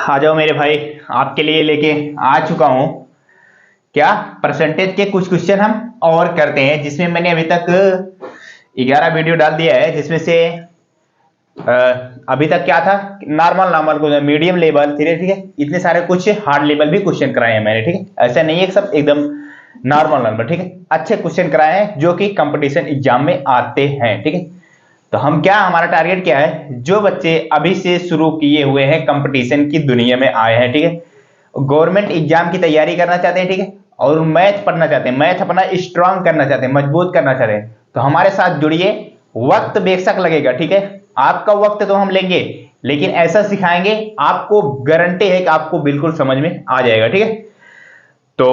आ जाओ मेरे भाई, आपके लिए लेके आ चुका हूं। क्या परसेंटेज के कुछ क्वेश्चन हम और करते हैं, जिसमें मैंने अभी तक 11 वीडियो डाल दिया है, जिसमें से अभी तक क्या था, नॉर्मल नॉर्मल को मीडियम लेवल, ठीक है ठीक है, इतने सारे कुछ हार्ड लेवल भी क्वेश्चन कराए हैं मैंने, ठीक है। ऐसा नहीं है कि सब एकदम नॉर्मल नॉर्मल, ठीक है, अच्छे क्वेश्चन कराए हैं जो कि कंपटीशन एग्जाम में आते हैं, ठीक है। तो हम क्या, हमारा टारगेट क्या है, जो बच्चे अभी से शुरू किए हुए हैं, कंपटीशन की दुनिया में आए हैं, ठीक है, गवर्नमेंट एग्जाम की तैयारी करना चाहते हैं, ठीक है, और मैथ पढ़ना चाहते हैं, मैथ अपना स्ट्रांग करना चाहते हैं, मजबूत करना चाहते हैं, तो हमारे साथ जुड़िए। वक्त बेशक लगेगा, ठीक है, आपका वक्त तो हम लेंगे, लेकिन ऐसा सिखाएंगे, आपको गारंटी है कि आपको बिल्कुल समझ में आ जाएगा, ठीक है। तो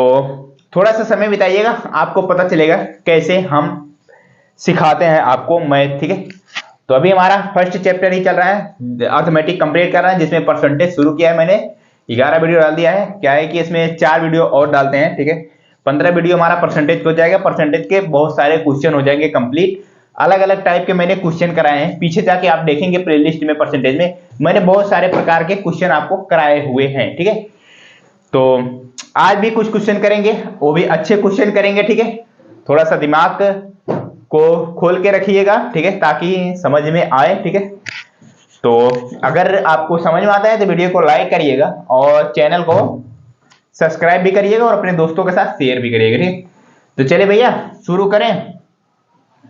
थोड़ा सा समय बिताइएगा, आपको पता चलेगा कैसे हम सिखाते हैं आपको मैथ, ठीक है। तो अभी हमारा फर्स्ट चैप्टर ही चल रहा है, अर्थमेटिक कंप्लीट कर रहा है, जिसमें परसेंटेज शुरू किया है मैंने, 11 वीडियो डाल दिया है। क्या है कि इसमें 4 वीडियो और डालते हैं, ठीक है, 15 वीडियो हमारा परसेंटेज हो जाएगा। परसेंटेज के बहुत सारे क्वेश्चन हो जाएंगे कंप्लीट, अलग अलग टाइप के मैंने क्वेश्चन कराए हैं। पीछे जाके आप देखेंगे प्लेलिस्ट में, परसेंटेज में मैंने बहुत सारे प्रकार के क्वेश्चन आपको कराए हुए हैं, ठीक है। तो आज भी कुछ क्वेश्चन करेंगे, वो भी अच्छे क्वेश्चन करेंगे, ठीक है। थोड़ा सा दिमाग को खोल के रखिएगा, ठीक है, ताकि समझ में आए, ठीक है। तो अगर आपको समझ में आता है तो वीडियो को लाइक करिएगा और चैनल को सब्सक्राइब भी करिएगा और अपने दोस्तों के साथ शेयर भी करिएगा, ठीक। तो चलिए भैया शुरू करें।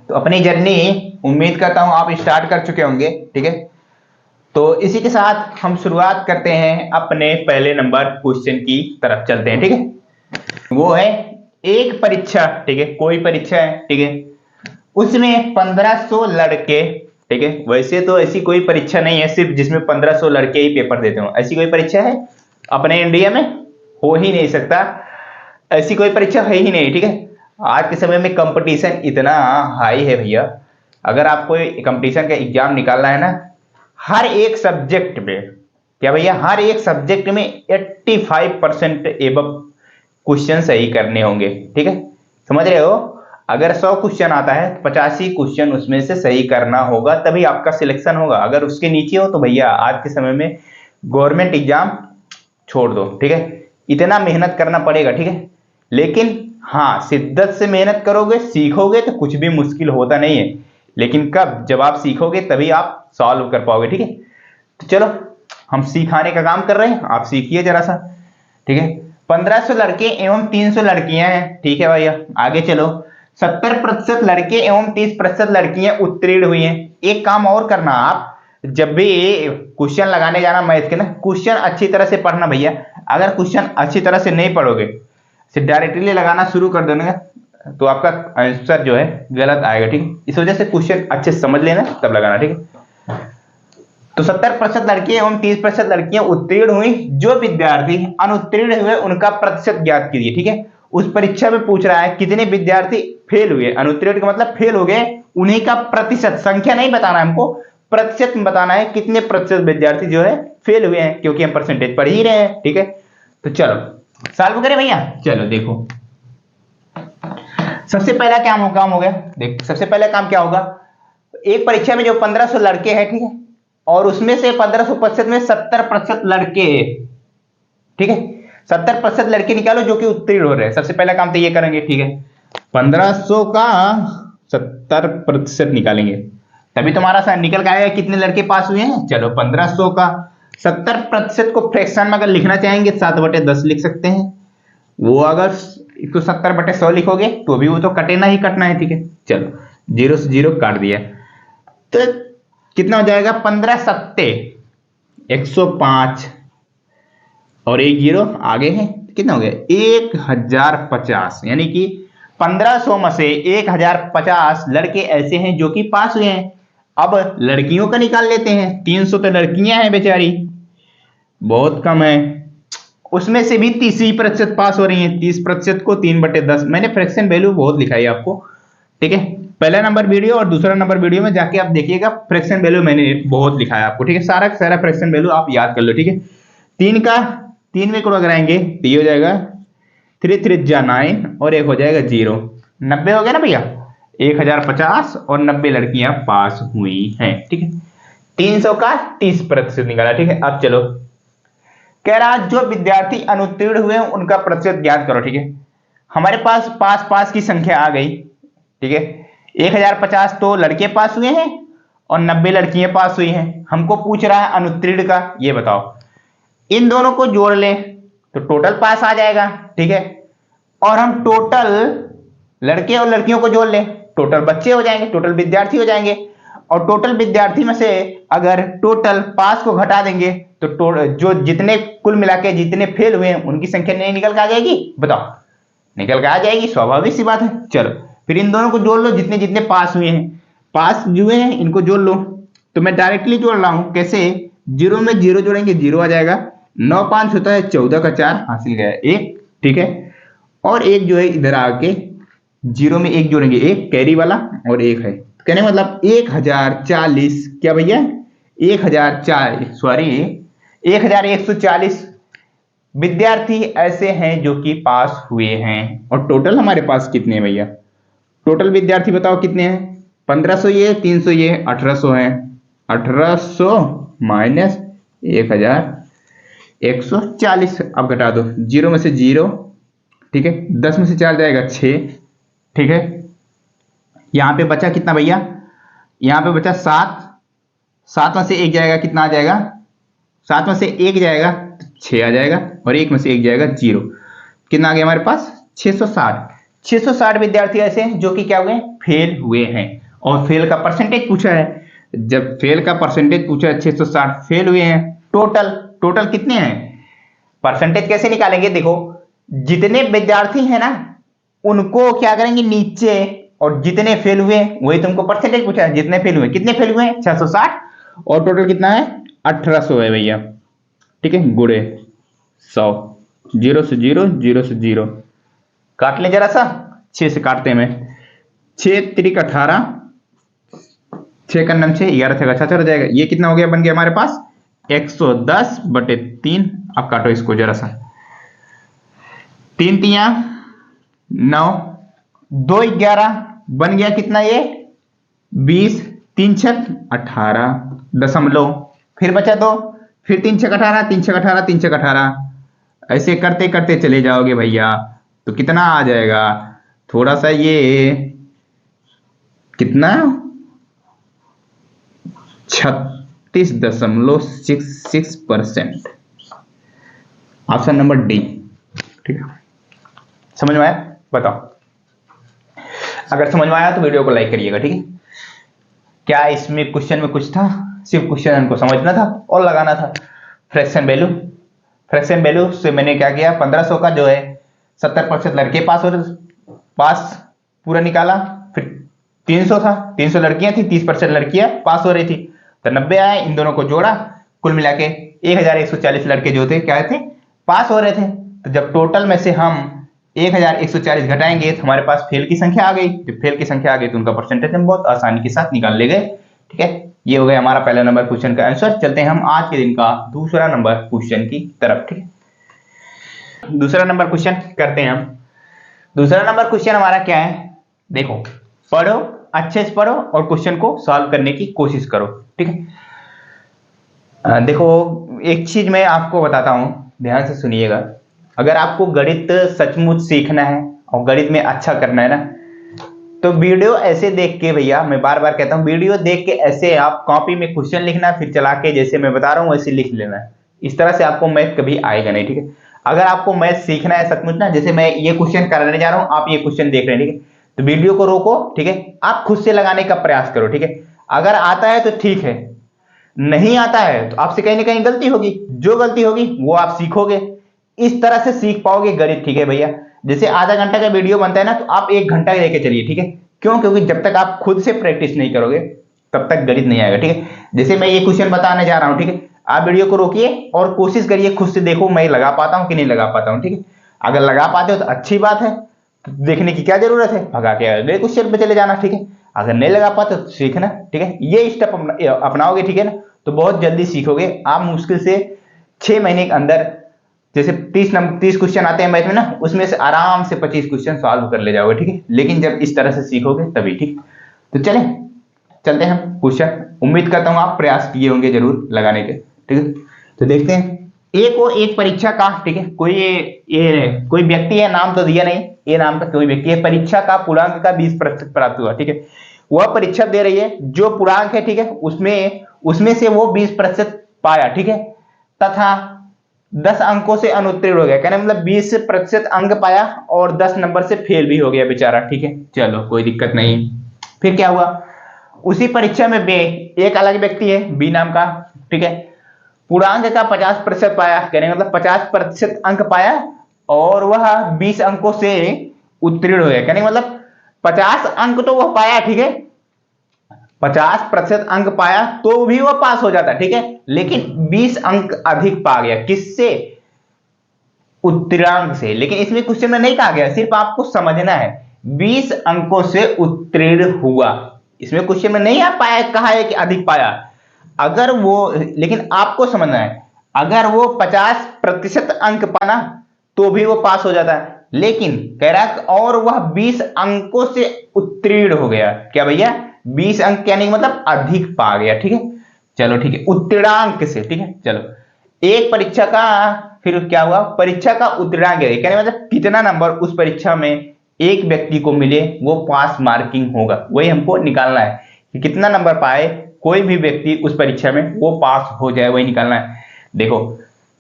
तो अपनी जर्नी उम्मीद करता हूं आप स्टार्ट कर चुके होंगे, ठीक है। तो इसी के साथ हम शुरुआत करते हैं, अपने पहले नंबर क्वेश्चन की तरफ चलते हैं, ठीक है। वो है एक परीक्षा, ठीक है, कोई परीक्षा है, ठीक है, उसमें 1500 लड़के, ठीक है। वैसे तो ऐसी कोई परीक्षा नहीं है सिर्फ जिसमें 1500 लड़के ही पेपर देते हो, ऐसी कोई परीक्षा है अपने इंडिया में, हो ही नहीं सकता, ऐसी कोई परीक्षा है ही नहीं, ठीक है। आज के समय में कंपटीशन इतना हाई है भैया, अगर आपको कंपटीशन का एग्जाम निकालना है ना, हर एक सब्जेक्ट में, क्या भैया, हर एक सब्जेक्ट में 85% एबव क्वेश्चन सही करने होंगे, ठीक है, समझ रहे हो। अगर 100 क्वेश्चन आता है तो 85 क्वेश्चन उसमें से सही करना होगा, तभी आपका सिलेक्शन होगा। अगर उसके नीचे हो तो भैया आज के समय में गवर्नमेंट एग्जाम छोड़ दो, ठीक है। इतना मेहनत करना पड़ेगा, ठीक है, लेकिन हाँ, शिद्दत से मेहनत करोगे, सीखोगे तो कुछ भी मुश्किल होता नहीं है, लेकिन कब, जब आप सीखोगे तभी आप सॉल्व कर पाओगे, ठीक है। तो चलो हम सिखाने का काम कर रहे हैं, आप सीखिए जरा सा, ठीक है। 1500 लड़के एवं 300 लड़कियां हैं, ठीक है भैया, आगे चलो। 70% लड़के एवं 30% लड़कियां उत्तीर्ण हुई हैं। एक काम और करना, आप जब भी क्वेश्चन लगाने जाना मैथ के ना, क्वेश्चन अच्छी तरह से पढ़ना भैया। अगर क्वेश्चन अच्छी तरह से नहीं पढ़ोगे, सिर्फ डायरेक्टली लगाना शुरू कर दोगे तो आपका आंसर जो है गलत आएगा, ठीक है। इस वजह से क्वेश्चन अच्छे समझ लेना तब लगाना, ठीक है। तो 70% लड़के एवं 30% लड़कियां उत्तीर्ण हुई, जो विद्यार्थी अनुत्तीर्ण हुए उनका प्रतिशत ज्ञात कीजिए, ठीक है। उस परीक्षा में पूछ रहा है कितने विद्यार्थी फेल हुए, अनुत्तीर्ण का मतलब फेल हो गए, उन्हीं का प्रतिशत, संख्या नहीं बताना है हमको, प्रतिशत में बताना है कितने प्रतिशत विद्यार्थी जो है फेल हुए हैं, क्योंकि हम परसेंटेज पढ़ ही रहे हैं, ठीक है। तो चलो सॉल्व करें भैया, चलो देखो। सबसे पहला काम हो गया, देख सबसे पहला काम क्या होगा, एक परीक्षा में जो 1500 लड़के हैं, ठीक है, और उसमें से 1500% में 70% लड़के, ठीक है, 70% लड़के निकालो जो कि उत्तीर्ण हो रहे हैं। सबसे पहला काम तो ये करेंगे, ठीक है, 1500 का 70% निकालेंगे, तभी तुम्हारा सा निकल के आएगा कितने लड़के पास हुए हैं। चलो 1500 का 70% को फ्रैक्शन में अगर लिखना चाहेंगे 7/10 लिख सकते हैं। वो अगर 170/100 लिखोगे तो भी वो तो कटेना ही कटना है, ठीक है। चलो 0 से 0 काट दिया, तो कितना हो जाएगा, 15 सत्ते 105 और एक 0 आगे है, कितना हो गया 1050, यानी कि 1500 में से 1050 लड़के ऐसे हैं जो कि पास हुए हैं। अब लड़कियों का निकाल लेते हैं, 300 तो लड़कियां हैं बेचारी, बहुत कम है, उसमें से भी 30% पास हो रही हैं। 30% को 3/10, मैंने फ्रैक्शन वैल्यू बहुत लिखा है आपको, ठीक है। पहला नंबर वीडियो और दूसरा नंबर वीडियो में जाके आप देखिएगा, फ्रैक्शन वैल्यू मैंने बहुत लिखा है आपको, ठीक है। सारा सारा फ्रैक्शन वैल्यू आप याद कर लो, ठीक है। 3 में अगर आएंगे तो ये हो जाएगा 3 3 जा 9 और एक हो जाएगा 0, 90 हो गया ना भैया। 1050 और 90 लड़कियां पास हुई हैं, ठीक है। 300 का 30% निकाला, ठीक है। अब चलो, कह रहा जो विद्यार्थी अनुत्तीर्ण हुए उनका प्रतिशत ज्ञात करो, ठीक है। हमारे पास पास पास की संख्या आ गई, ठीक है। 1050 तो लड़के पास हुए हैं और 90 लड़कियां पास हुई हैं। हमको पूछ रहा है अनुत्तीर्ण का, ये बताओ। इन दोनों को जोड़ लें तो टोटल पास आ जाएगा, ठीक है। और हम टोटल लड़के और लड़कियों को जोड़ लें, टोटल बच्चे हो जाएंगे, टोटल विद्यार्थी हो जाएंगे। और टोटल विद्यार्थी में से अगर टोटल पास को घटा देंगे तो जो जितने कुल मिला के जितने फेल हुए हैं उनकी संख्या नहीं निकल के आ जाएगी, बताओ। निकल के आ जाएगी, स्वाभाविक सी बात है। चलो फिर इन दोनों को जोड़ लो, जितने जितने पास हुए हैं, पास हुए हैं इनको जोड़ लो। तो मैं डायरेक्टली जोड़ रहा हूं, कैसे? 0 में 0 जोड़ेंगे 0 आ जाएगा, 9 5 होता है 14 का 4 हासिल गया 1, ठीक है। और एक जो है इधर आके 0 में 1 जोड़ेंगे 1 कैरी वाला और 1 है, कहने मतलब 1040, क्या भैया 1140 विद्यार्थी ऐसे हैं जो कि पास हुए हैं। और टोटल हमारे पास कितने हैं भैया? टोटल विद्यार्थी बताओ कितने हैं? 1500 ये, 300 ये, 1800 है। 1800 माइनस 1140, अब घटा दो 0 में से 0, ठीक है। 10 में से 4 जाएगा 6, ठीक है। यहां पे बचा कितना भैया? यहां पे बचा 7, 7 में से 1 जाएगा, कितना आ जाएगा? 7 में से 1 जाएगा 6 आ जाएगा, और 1 में से 1 जाएगा 0, कितना आ गया हमारे पास? 660 विद्यार्थी ऐसे हैं जो कि क्या हुए? फेल हुए हैं। और फेल का परसेंटेज पूछा है। जब फेल का परसेंटेज पूछा है, 660 फेल हुए हैं। टोटल कितने हैं? परसेंटेज कैसे निकालेंगे? देखो, जितने विद्यार्थी हैं ना उनको क्या करेंगे नीचे, और जितने फेल हुए वही तुमको परसेंटेज पूछा है। जितने फेल हुए, कितने फेल हुए? 660, और टोटल कितना है? 1800 है भैया, ठीक है। गुड़े 100, 0 से 0, 0 से 0 काट ले जरा सा, 6 से काटते हैं। मैं 6 3 18, 6 का 9 6, 11 6 का 76 हो जाएगा। ये कितना हो गया? बन गया हमारे पास 110/3। अब काटो इसको जरा सा, 3 3 9, 2 11 बन गया कितना? ये 20, 3 6 18 दशमलव, फिर बचा 2, फिर 3 6 18, 3 6 18, 3 6 18, ऐसे करते करते चले जाओगे भैया तो कितना आ जाएगा? थोड़ा सा ये कितना, 36.66%, ऑप्शन नंबर डी, ठीक है। समझ में आया? बताओ। अगर समझ में आया तो वीडियो को लाइक करिएगा, ठीक है। क्या इसमें क्वेश्चन में कुछ था? सिर्फ क्वेश्चन को समझना था और लगाना था। फ्रैक्शन वैल्यू से मैंने क्या किया? 1500 का जो है 70% लड़के पास पूरा निकाला। फिर 300 था, 300 लड़कियां थी, 30% लड़कियां पास हो रही थी, तो 90 आए। इन दोनों को जोड़ा, कुल मिला के 1140 लड़के जो थे क्या थे? पास हो रहे थे। तो जब टोटल में से हम 1140 घटाएंगे तो हमारे पास फेल की संख्या आ गई। जब फेल की संख्या आ गई तो उनका परसेंटेज हम बहुत आसानी के साथ निकाल ले गए, ठीक है। ये हो गया हमारा पहला नंबर क्वेश्चन का आंसर। चलते हैं हम आज के दिन का दूसरा नंबर क्वेश्चन की तरफ, ठीक है। दूसरा नंबर क्वेश्चन करते हैं हम। दूसरा नंबर क्वेश्चन हमारा क्या है? देखो, पढ़ो, अच्छे से पढ़ो और क्वेश्चन को सॉल्व करने की कोशिश करो, ठीक है। देखो, एक चीज मैं आपको बताता हूं, ध्यान से सुनिएगा। अगर आपको गणित सचमुच सीखना है और गणित में अच्छा करना है ना, तो वीडियो ऐसे देख के, भैया मैं बार बार कहता हूं, वीडियो देख के ऐसे आप कॉपी में क्वेश्चन लिखना, फिर चला के जैसे मैं बता रहा हूं वैसे लिख लेना। इस तरह से आपको मैथ कभी आएगा नहीं, ठीक है। अगर आपको मैथ सीखना है सचमुच ना, जैसे मैं ये क्वेश्चन कराने जा रहा हूं, आप ये क्वेश्चन देख रहे हैं, ठीक है, तो वीडियो को रोको, ठीक है। आप खुद से लगाने का प्रयास करो, ठीक है। अगर आता है तो ठीक है, नहीं आता है तो आपसे कहीं ना कहीं गलती होगी। जो गलती होगी वो आप सीखोगे, इस तरह से सीख पाओगे गणित, ठीक है भैया। जैसे आधा घंटा का वीडियो बनता है ना, तो आप 1 घंटा लेके चलिए, ठीक है। क्यों? क्योंकि जब तक आप खुद से प्रैक्टिस नहीं करोगे तब तक गणित नहीं आएगा, ठीक है। जैसे मैं ये क्वेश्चन बताने जा रहा हूं, ठीक है, आप वीडियो को रोकिए और कोशिश करिए खुद से, देखो मैं लगा पाता हूं कि नहीं लगा पाता हूं, ठीक है। अगर लगा पाते हो तो अच्छी बात है, तो देखने की क्या जरूरत है, भगा के अगले क्वेश्चन पे चले जाना, ठीक है। अगर नहीं लगा पाते तो सीखना, ठीक है। ये स्टेप अपनाओगे, ठीक है ना, तो बहुत जल्दी सीखोगे आप। मुश्किल से 6 महीने के अंदर, जैसे 30 क्वेश्चन आते हैं मैथ में ना, उसमें से आराम से 25 क्वेश्चन सॉल्व कर ले जाओगे, ठीक है। लेकिन जब इस तरह से सीखोगे तभी, ठीक। तो चलते हैं हम क्वेश्चन उम्मीद करता हूं आप प्रयास किए होंगे जरूर लगाने के, ठीक है। तो देखते हैं, एक परीक्षा का, ठीक है, कोई व्यक्ति है, नाम तो दिया नहीं, ये नाम का कोई व्यक्ति है, परीक्षा का पूर्णांक का 20% प्राप्त हुआ, ठीक है। वह परीक्षा दे रही है, जो पूर्णांक है, ठीक है, उसमें से वो 20% पाया, ठीक है, तथा 10 अंकों से अनुत्तीर्ण हो गया, कहने मतलब 20% अंक पाया और 10 नंबर से फेल भी हो गया बेचारा, ठीक है। चलो कोई दिक्कत नहीं। फिर क्या हुआ, उसी परीक्षा में एक अलग व्यक्ति है बी नाम का, ठीक है, पूर्णांक का 50% पाया, कहने मतलब 50% अंक पाया और वह 20 अंकों से उत्तीर्ण हो गया, कहने मतलब 50 अंक तो वह पाया, ठीक है, 50% अंक पाया तो भी वह पास हो जाता, ठीक है, लेकिन 20 अंक अधिक पा गया, किससे, उत्तीर्णांक से। लेकिन इसमें क्वेश्चन में नहीं कहा गया, सिर्फ आपको समझना है 20 अंकों से उत्तीर्ण हुआ, इसमें क्वेश्चन में नहीं आ पाया कहा है कि अधिक पाया। अगर वो, लेकिन आपको समझना है, अगर वो 50% अंक पाना तो भी वो पास हो जाता है, लेकिन कह रहा है और वह 20 अंकों से उत्तीर्ण हो गया, क्या भैया, 20 अंक यानी मतलब अधिक पा गया, ठीक है। चलो ठीक है, उत्तीर्णांक से, ठीक है। चलो एक परीक्षा का, फिर क्या हुआ, परीक्षा का उत्तीर्णांक है, कहने मतलब कितना नंबर उस परीक्षा में एक व्यक्ति को मिले वो पास मार्किंग होगा, वही हमको निकालना है कि कितना नंबर पाए कोई भी व्यक्ति उस परीक्षा में वो पास हो जाए, वही निकालना है। देखो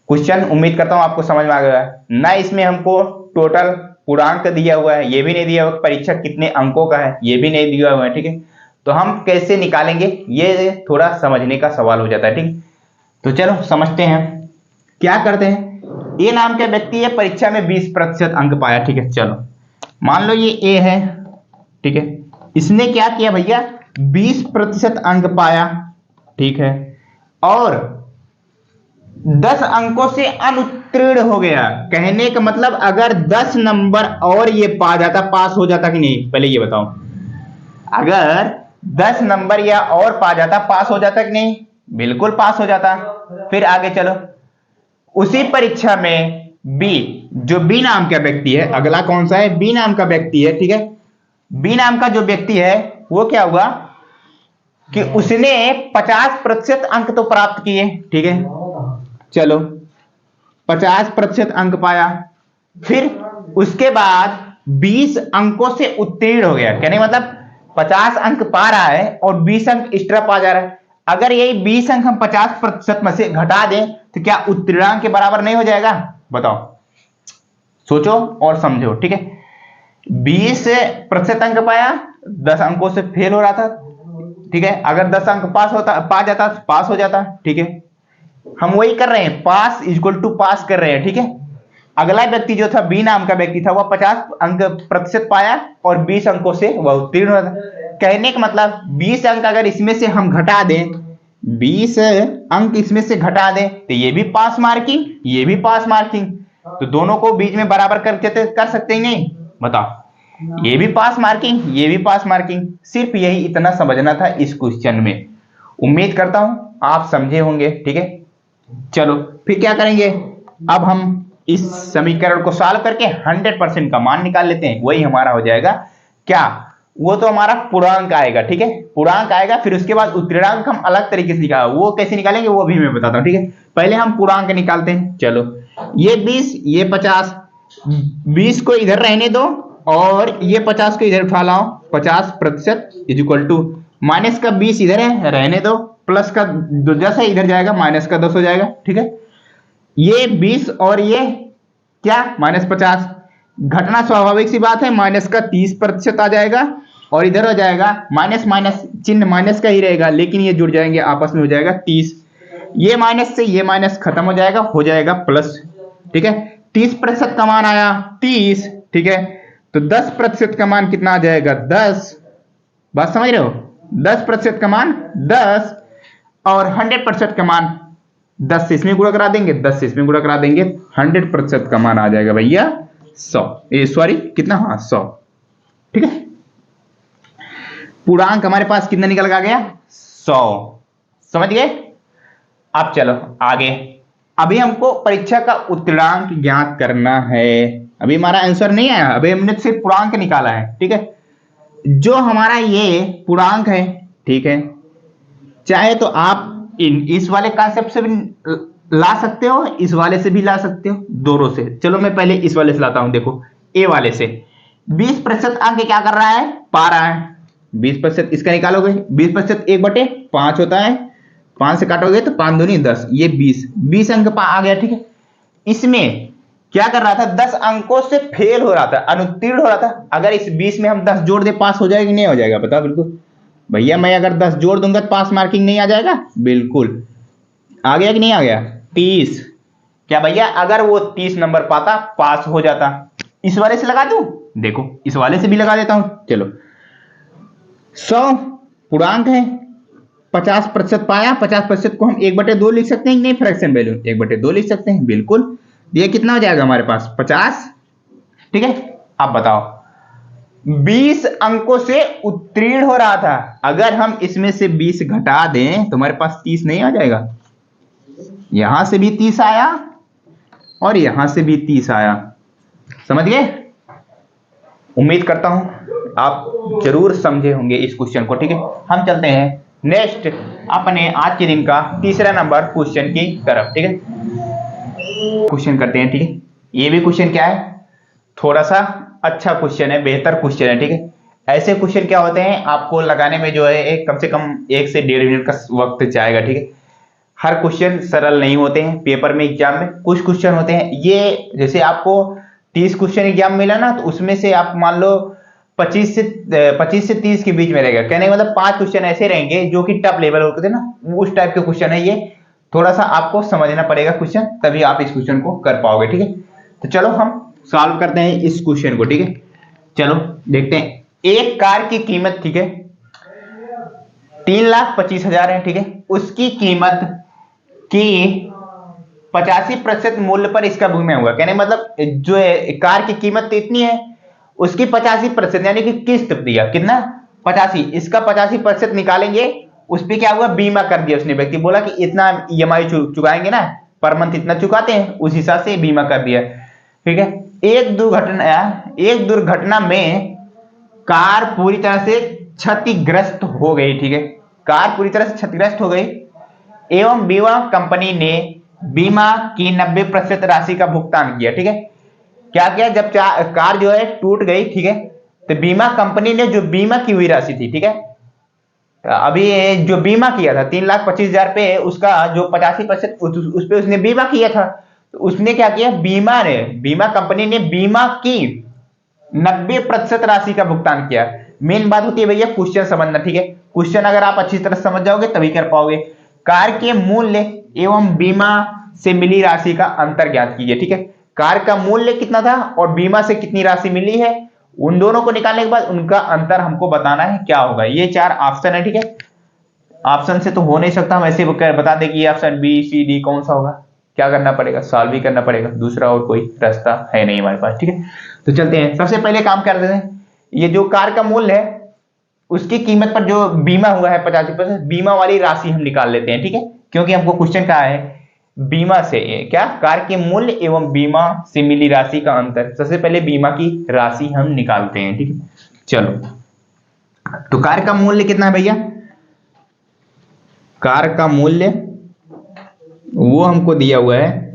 क्वेश्चन उम्मीद करता हूं आपको समझ में आ गया ना, इसमें हमको टोटल पूर्णांक दिया हुआ है, ये भी नहीं दिया हुआ, परीक्षा कितने अंकों का है ये भी नहीं दिया हुआ है, ठीक है। तो हम कैसे निकालेंगे, ये थोड़ा समझने का सवाल हो जाता है, ठीक। तो चलो समझते हैं, क्या करते हैं, ए नाम के व्यक्ति है, परीक्षा में 20% अंक पाया, ठीक है। चलो मान लो ये ए है, ठीक है, इसने क्या किया भैया, 20% अंक पाया, ठीक है, और 10 अंकों से अनुत्तीर्ण हो गया, कहने का मतलब अगर 10 नंबर और ये पा जाता, पास हो जाता कि नहीं, पहले ये बताओ, अगर 10 नंबर या और पा जाता, पास हो जाता कि नहीं, बिल्कुल पास हो जाता। फिर आगे चलो, उसी परीक्षा में बी, जो बी नाम का व्यक्ति है, अगला कौन सा है, बी नाम का व्यक्ति है, ठीक है, बी नाम का जो व्यक्ति है वो क्या हुआ कि उसने 50% अंक तो प्राप्त किए, ठीक है। चलो 50% अंक पाया, फिर उसके बाद 20 अंकों से उत्तीर्ण हो गया, कहने मतलब 50 अंक पा रहा है और 20 अंक एक्स्ट्रा पा जा रहा है। अगर यही 20 अंक हम 50% में से घटा दें तो क्या उत्तीर्णांक के बराबर नहीं हो जाएगा, बताओ, सोचो और समझो, ठीक है। 20% अंक पाया, 10 अंकों से फेल हो रहा था, ठीक है, अगर 10 अंक पा जाता पास हो जाता, ठीक है। हम वही कर रहे हैं, पास इक्वल टू पास कर रहे हैं, ठीक है। अगला व्यक्ति जो था बी नाम का व्यक्ति था, वह 50% पाया और 20 अंकों से वह उत्तीर्ण हुआ था, कहने का मतलब 20 अंक अगर इसमें से हम घटा दें, 20 अंक इसमें से घटा दें तो ये भी पास मार्किंग, ये भी पास मार्किंग, तो दोनों को बीच में बराबर कर सकते ही नहीं, बताओ, ये भी पास मार्किंग, ये भी पास मार्किंग। सिर्फ यही इतना समझना था इस क्वेश्चन में, उम्मीद करता हूं आप समझे होंगे, ठीक है। चलो फिर क्या करेंगे, अब हम इस समीकरण को सॉल्व करके 100% का मान निकाल लेते हैं, वही हमारा हो जाएगा क्या, वो तो हमारा पूर्णांक आएगा, ठीक है, पूर्णांक आएगा, फिर उसके बाद उत्तीर्णांक हम अलग तरीके से निकालेंगे, वो कैसे निकालेंगे वो भी मैं बताता हूं, ठीक है। पहले हम पूर्णांक निकालते हैं, चलो ये 20, ये 50, 20 को इधर रहने दो और ये 50 को इधर उठा लाओ, 50% इज इक्वल टू माइनस का 20 इधर है रहने दो, प्लस का 10 है इधर जाएगा, माइनस का 10 हो जाएगा, ठीक है। ये 20 और ये क्या, -50, घटना स्वाभाविक सी बात है, माइनस का 30% आ जाएगा और इधर हो जाएगा माइनस माइनस, चिन्ह माइनस का ही रहेगा, लेकिन ये जुड़ जाएंगे आपस में, हो जाएगा 30, ये माइनस से ये माइनस खत्म हो जाएगा प्लस, ठीक है। 30% का मान आया 30, ठीक है, तो 10% का मान कितना आ जाएगा 10, बात समझ रहे हो, 10% का मान 10 और 100% का मान 10 से इसमें गुणा करा देंगे, 10 से इसमें गुणा करा देंगे, 100% का मान आ जाएगा भैया 100, सॉरी कितना, हाँ 100, ठीक है। पूर्णांक हमारे पास कितना निकल के आ गया 100, समझ गए। अब चलो आगे, अभी हमको परीक्षा का उत्तीर्णांक ज्ञात करना है, अभी हमारा आंसर नहीं आया, अभी हमने सिर्फ पूर्णांक निकाला है, ठीक है। जो हमारा ये पूर्णांक है, ठीक है, चाहे तो आप इस वाले कॉन्सेप्ट से भी ला सकते हो, इस वाले से भी ला सकते हो, दोनों से। चलो मैं पहले इस वाले से लाता हूं। देखो ए वाले से 20% अंक क्या कर रहा है, पा रहा है। 20% इसका निकालोगे, 20% 1/5 होता है, 5 से काटोगे तो 5 दूनी 10, ये 20 अंक आ गया। ठीक है, इसमें क्या कर रहा था, 10 अंकों से फेल हो रहा था, अनुत्तीर्ण हो रहा था। अगर इस 20 में हम 10 जोड़ दे, पास हो जाएगा कि नहीं हो जाएगा, बताओ। बिल्कुल भैया, मैं अगर 10 जोड़ दूंगा तो पास मार्किंग नहीं आ जाएगा, बिल्कुल आ गया कि नहीं आ गया। 30, क्या भैया अगर वो 30 नंबर पाता, पास हो जाता। इस वाले से लगा दूं, देखो इस वाले से भी लगा देता हूं। चलो 100 पूर्णांक है, 50% पाया, 50% को हम 1/2 लिख सकते हैं, नहीं फ्रैक्शन वैल्यू 1/2 लिख सकते हैं, बिल्कुल। ये कितना हो जाएगा हमारे पास, 50। ठीक है, अब बताओ 20 अंकों से उत्तीर्ण हो रहा था, अगर हम इसमें से 20 घटा दें तो हमारे पास 30 नहीं आ जाएगा। यहां से भी 30 आया और यहां से भी 30 आया, समझ गए। उम्मीद करता हूं आप जरूर समझे होंगे इस क्वेश्चन को। ठीक है, हम चलते हैं नेक्स्ट अपने आज के दिन का तीसरा नंबर क्वेश्चन की तरफ। ठीक है, क्वेश्चन करते हैं। ठीक है, ये भी क्वेश्चन क्या है, थोड़ा सा अच्छा क्वेश्चन है, बेहतर क्वेश्चन है। ठीक है, ऐसे क्वेश्चन क्या होते हैं, आपको लगाने में जो है कम से कम 1 से 1.5 मिनट का वक्त जाएगा। ठीक है, हर क्वेश्चन सरल नहीं होते हैं। पेपर में, एग्जाम में कुछ क्वेश्चन होते हैं, ये जैसे आपको 30 क्वेश्चन एग्जाम मिला ना, तो उसमें से आप मान लो 25 से 30 के बीच में रहेगा। कहने का मतलब 5 क्वेश्चन ऐसे रहेंगे जो कि टॉप लेवल होते थे ना, उस टाइप के क्वेश्चन है ये। थोड़ा सा आपको समझना पड़ेगा क्वेश्चन, तभी आप इस क्वेश्चन को कर पाओगे। ठीक है, तो चलो हम सॉल्व करते हैं इस क्वेश्चन को। ठीक है, चलो देखते हैं। एक कार की कीमत, ठीक है, 3,25,000 है। ठीक है, उसकी कीमत की 85% मूल्य पर इसका बीमा होगा। कहने मतलब जो है कार की कीमत तो इतनी है, उसकी 85% यानी कि किस्त दिया कितना, 85, इसका 85% निकालेंगे, उस पर क्या हुआ, बीमा कर दिया उसने। व्यक्ति बोला कि इतना ईएमआई चुकाएंगे ना, पर मंथ इतना चुकाते हैं, उस हिसाब से बीमा कर दिया। ठीक है, एक दुर्घटना में कार पूरी तरह से क्षतिग्रस्त हो गई। ठीक है, कार पूरी तरह से क्षतिग्रस्त हो गई एवं बीमा कंपनी ने बीमा की 90% राशि का भुगतान किया। ठीक है, क्या किया, जब कार जो है टूट गई, ठीक है, तो बीमा कंपनी ने जो बीमा की हुई राशि थी, ठीक है, अभी जो बीमा किया था 3,25,000 पे, उसका जो 85% उस पे उसने बीमा किया था, तो उसने क्या किया, बीमा कंपनी ने बीमा की 90% राशि का भुगतान किया। मेन बात होती है भैया क्वेश्चन समझना। ठीक है, क्वेश्चन अगर आप अच्छी तरह समझ जाओगे तभी कर पाओगे। कार के मूल्य एवं बीमा से मिली राशि का अंतर ज्ञात कीजिए। ठीक है, कार का मूल्य कितना था और बीमा से कितनी राशि मिली है, उन दोनों को निकालने के बाद उनका अंतर हमको बताना है क्या होगा। ये 4 ऑप्शन है। ठीक है, ऑप्शन से तो हो नहीं सकता, हम ऐसे बता दें कि ऑप्शन बी सी डी कौन सा होगा। क्या करना पड़ेगा, सॉल्व भी करना पड़ेगा, दूसरा और कोई रास्ता है नहीं हमारे पास। ठीक है, तो चलते हैं। सबसे पहले काम कर देते हैं, ये जो कार का मूल्य है उसकी कीमत पर जो बीमा हुआ है 85%, बीमा वाली राशि हम निकाल लेते हैं। ठीक है, क्योंकि हमको क्वेश्चन कहा है बीमा से क्या, कार के मूल्य एवं बीमा से मिली राशि का अंतर। सबसे पहले बीमा की राशि हम निकालते हैं। ठीक है, चलो, तो कार का मूल्य कितना है भैया, कार का मूल्य वो हमको दिया हुआ है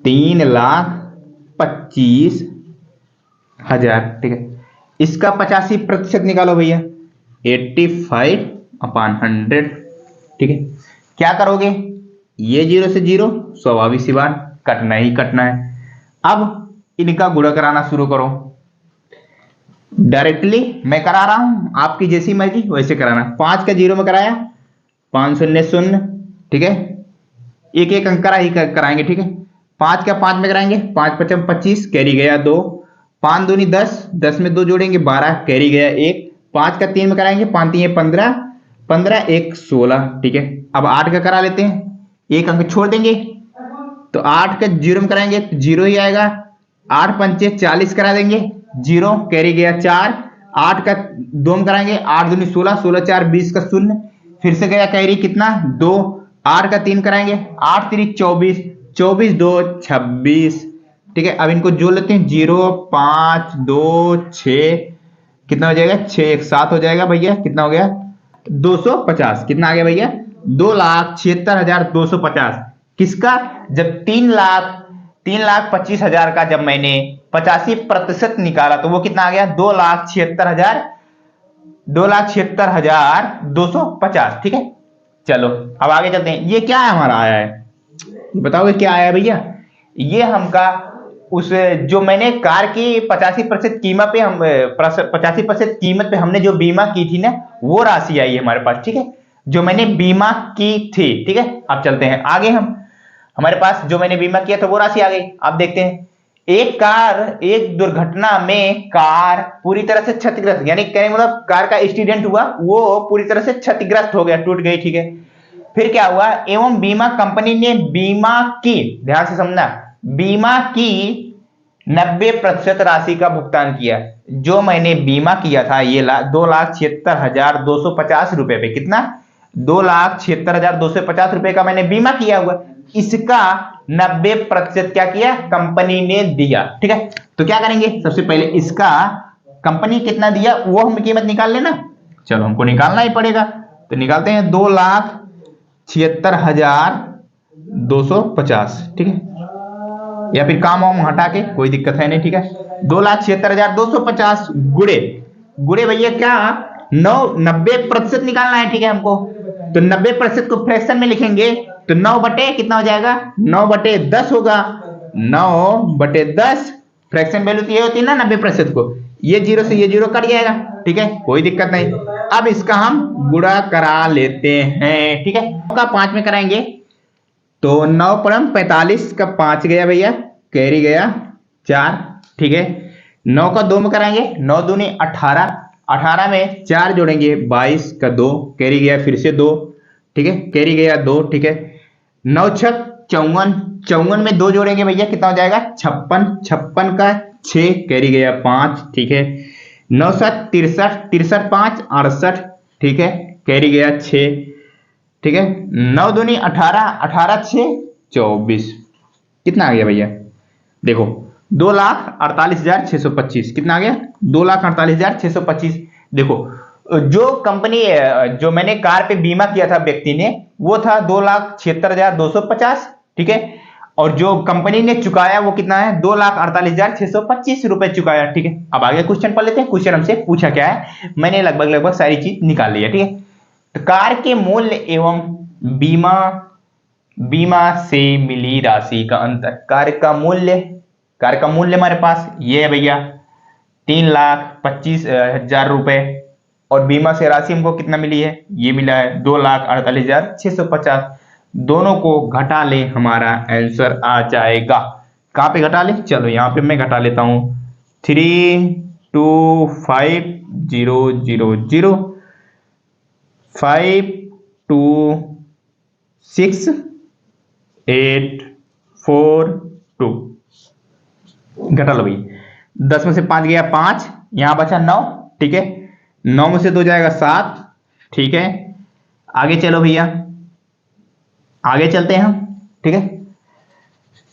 3,25,000। ठीक है, इसका 85% निकालो भैया, 85/100। ठीक है, क्या करोगे, ये 0 से 0, स्वाभाविक सी बात, कटना ही कटना है। अब इनका गुणा कराना शुरू करो। डायरेक्टली मैं करा रहा हूं, आपकी जैसी मर्जी वैसे कराना। 5 का 0 में कराया, 5 0 0। ठीक है, एक एक अंक कराएंगे। ठीक है, 5 का 5 में कराएंगे, 5 5 25, कैरी गया 2, 5 दूनी 10, 10 में 2 जोड़ेंगे 12, कैरी गया 1, 5 का 3 में कराएंगे, 5 3 15, 15 1 16। ठीक है, अब 8 का करा लेते हैं, एक अंक छोड़ देंगे, तो 8 का 0 में कराएंगे तो 0 ही आएगा। 8 5 40 करा देंगे, 0, कैरी गया 4, 8 का 2 में कराएंगे, 8 दूनी 16, 16 4 20 का 0, फिर से गया कैरी कितना 2, 8 का 3 कराएंगे, 8 3 24, 24 2 26। ठीक है, अब इनको जोड़ लेते हैं, 0 5 2 6, कितना हो जाएगा, 6 1 7 हो जाएगा भैया, कितना हो गया 250 कितना आ गया भैया 2,76,250 किसका जब 3,25,000 का जब मैंने 85% निकाला तो वो कितना आ गया 2,76,250 ठीक है। चलो अब आगे चलते हैं। ये क्या है हमारा आया है बताओगे क्या आया भैया ये हमका उस जो मैंने कार की 85% कीमत पे हम 85% कीमत पे हमने जो बीमा की थी ना वो राशि आई है हमारे पास ठीक है जो मैंने बीमा की थी ठीक है। अब चलते हैं आगे हम हमारे पास जो मैंने बीमा किया था वो राशि आ गई। आप देखते हैं एक दुर्घटना में कार पूरी तरह से क्षतिग्रस्त यानी कहने मतलब कार का एक्सीडेंट हुआ वो पूरी तरह से क्षतिग्रस्त हो गया टूट गई ठीक है। फिर क्या हुआ एवं बीमा कंपनी ने बीमा की ध्यान से समझना बीमा की 90% राशि का भुगतान किया। जो मैंने बीमा किया था ये 2,76,250 रुपए पे कितना 2,76,250 रुपए का मैंने बीमा किया हुआ इसका 90% क्या किया कंपनी ने दिया ठीक है। तो क्या करेंगे सबसे पहले इसका कंपनी कितना दिया वो हम कीमत निकाल लेना। चलो हमको निकालना ही पड़ेगा तो निकालते हैं 2,76,250 ठीक है या फिर काम वाम हटा के कोई दिक्कत है नहीं ठीक है। 2,76,250 गुड़े गुड़े भैया क्या 90% निकालना है ठीक है हमको तो 90% को फ्रैक्शन में लिखेंगे तो 9 बटे कितना हो जाएगा 9 बटे 10 होगा 9 बटे 10 फ्रैक्शन वैल्यू तो ये होती है ना 90% को ये जीरो से ये जीरो कट जाएगा ठीक है कोई दिक्कत नहीं। अब इसका हम गुणा करा लेते हैं ठीक है 9 का 5 में कराएंगे तो 9 परम 45 का 5 गया भैया कैरी गया 4 ठीक है। 9 का 2 में कराएंगे 9 दूनी 18 18 में 4 जोड़ेंगे 22 का 2 कैरी गया फिर से 2 ठीक है कैरी गया 2 ठीक है। 9 छक 54 54 में 2 जोड़ेंगे भैया कितना हो जाएगा 56 56 का 6 कैरी गया 5 ठीक है। 9 7 63 63 5 68 ठीक है कैरी गया 6 ठीक है। 9 दूनी 18 18 6 24 कितना आ गया भैया देखो 2,48,625 कितना आ गया 2,48,625 देखो जो कंपनी जो मैंने कार पे बीमा किया था व्यक्ति ने वो था 2,76,250 ठीक है और जो कंपनी ने चुकाया वो कितना है 2,48,625 रुपए चुकाया ठीक है। अब आगे क्वेश्चन पढ़ लेते हैं। क्वेश्चन हमसे पूछा क्या है मैंने लगभग सारी चीज निकाल ली है ठीक है। तो कार के मूल्य एवं बीमा से मिली राशि का अंतर कार का मूल्य हमारे पास ये है भैया 3,25,000 रुपए और बीमा से राशि हमको कितना मिली है ये मिला है 2,48,650 दोनों को घटा ले हमारा आंसर आ जाएगा। कहां पे घटा ले चलो यहां पे मैं घटा लेता हूं 325,000 526,842 घटा लो भाई 10 में से 5 गया 5 यहां बचा 9 ठीक है 9 में से 2 जाएगा 7 ठीक है। आगे चलो भैया आगे चलते हैं हम ठीक है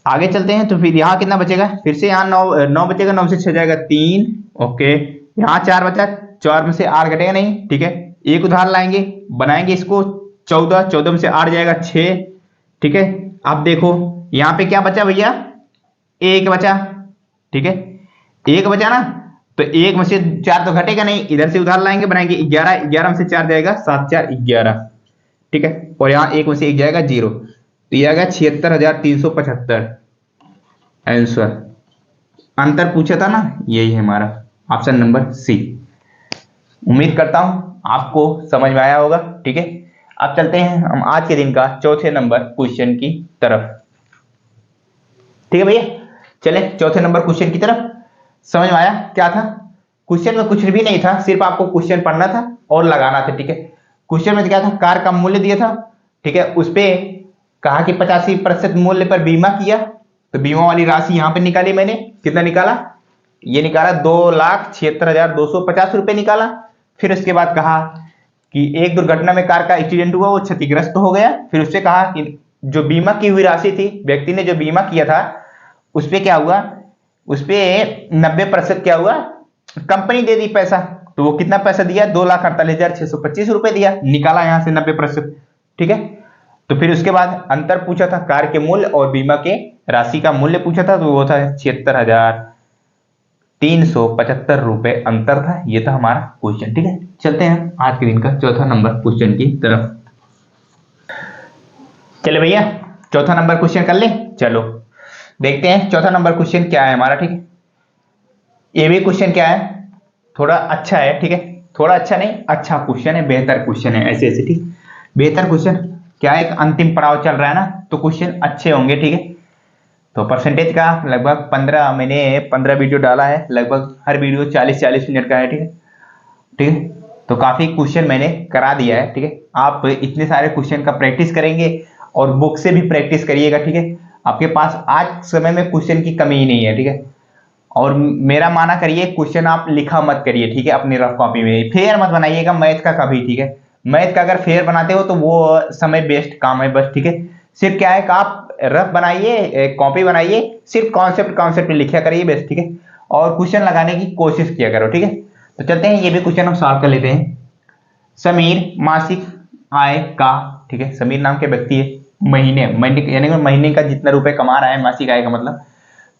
आगे चलते हैं तो फिर यहां कितना बचेगा फिर से यहां 9 बचेगा 9 से 6 जाएगा 3 ओके यहां 4 बचा 4 में से 8 घटेगा नहीं ठीक है। एक उदाहरण लाएंगे बनाएंगे इसको 14 14 में से 8 जाएगा 6 ठीक है। अब देखो यहां पे क्या बचा भैया 1 बचा ठीक है 1 बचा ना तो 1 में से 4 तो घटेगा नहीं इधर से उधार लाएंगे बनाएंगे 11 11 में से 4 जाएगा 7 4 11 ठीक है और यहाँ 1 में से 1 जाएगा 0 तो ये आएगा 76,375 आंसर। अंतर पूछा था ना यही है हमारा ऑप्शन नंबर सी। उम्मीद करता हूं आपको समझ में आया होगा ठीक है। अब चलते हैं हम आज के दिन का चौथे नंबर क्वेश्चन की तरफ ठीक है भैया चले चौथे नंबर क्वेश्चन की तरफ। समझ में आया क्या था क्वेश्चन में कुछ भी नहीं था सिर्फ आपको क्वेश्चन पढ़ना था और लगाना था ठीक है। क्वेश्चन में क्या था कार का मूल्य दिया था ठीक है उस पे कहा कि 85% मूल्य पर बीमा किया तो बीमा वाली राशि यहां पे निकाली मैंने कितना निकाला ये निकाला 2,76,250 रुपए निकाला। फिर उसके बाद कहा कि एक दुर्घटना में कार का एक्सीडेंट हुआ वो क्षतिग्रस्त हो गया फिर उससे कहा कि जो बीमा की हुई राशि थी व्यक्ति ने जो बीमा किया था उस पे क्या हुआ उस पे 90% क्या हुआ कंपनी दे दी पैसा तो वो कितना पैसा दिया, 2,48,625 रुपए दिया, निकाला यहां से 90%। ठीक है, तो फिर उसके बाद अंतर पूछा था, कार के मूल्य और बीमा के राशि का मूल्य पूछा था, तो वो था 76,375 रुपए अंतर था। ये था हमारा क्वेश्चन। ठीक है, चलते हैं आज के दिन का चौथा नंबर क्वेश्चन की तरफ। चले भैया, चौथा नंबर क्वेश्चन कर ले। चलो देखते हैं चौथा नंबर क्वेश्चन क्या है हमारा। ठीक है, ये भी क्वेश्चन क्या है, थोड़ा अच्छा है। ठीक है, थोड़ा अच्छा नहीं, अच्छा क्वेश्चन है, बेहतर क्वेश्चन है, ऐसे ऐसे। ठीक, बेहतर क्वेश्चन क्या है, एक अंतिम पड़ाव चल रहा है ना, तो क्वेश्चन अच्छे होंगे। ठीक है, तो परसेंटेज का लगभग 15, मैंने 15 वीडियो डाला है, लगभग हर वीडियो 40-40 मिनट का है। ठीक है, ठीक है, तो काफी क्वेश्चन मैंने करा दिया है। ठीक है, आप इतने सारे क्वेश्चन का प्रैक्टिस करेंगे और बुक से भी प्रैक्टिस करिएगा। ठीक है, आपके पास आज समय में क्वेश्चन की कमी ही नहीं है। ठीक है, और मेरा माना करिए, क्वेश्चन आप लिखा मत करिए। ठीक है, अपनी रफ कॉपी में फेयर मत बनाइएगा मैथ का कभी। ठीक है, मैथ का अगर फेयर बनाते हो तो वो समय वेस्ट काम है बस। ठीक है, सिर्फ क्या है कि आप रफ बनाइए, कॉपी बनाइए, सिर्फ कॉन्सेप्ट कॉन्सेप्ट लिखा करिए बस। ठीक है, और क्वेश्चन लगाने की कोशिश किया करो। ठीक है, तो चलते हैं, ये भी क्वेश्चन हम सॉल्व कर लेते हैं। समीर मासिक आय का, ठीक है, समीर नाम के व्यक्ति है, महीने यानी महीने का जितना रुपए कमा रहा है, मासिक आय का मतलब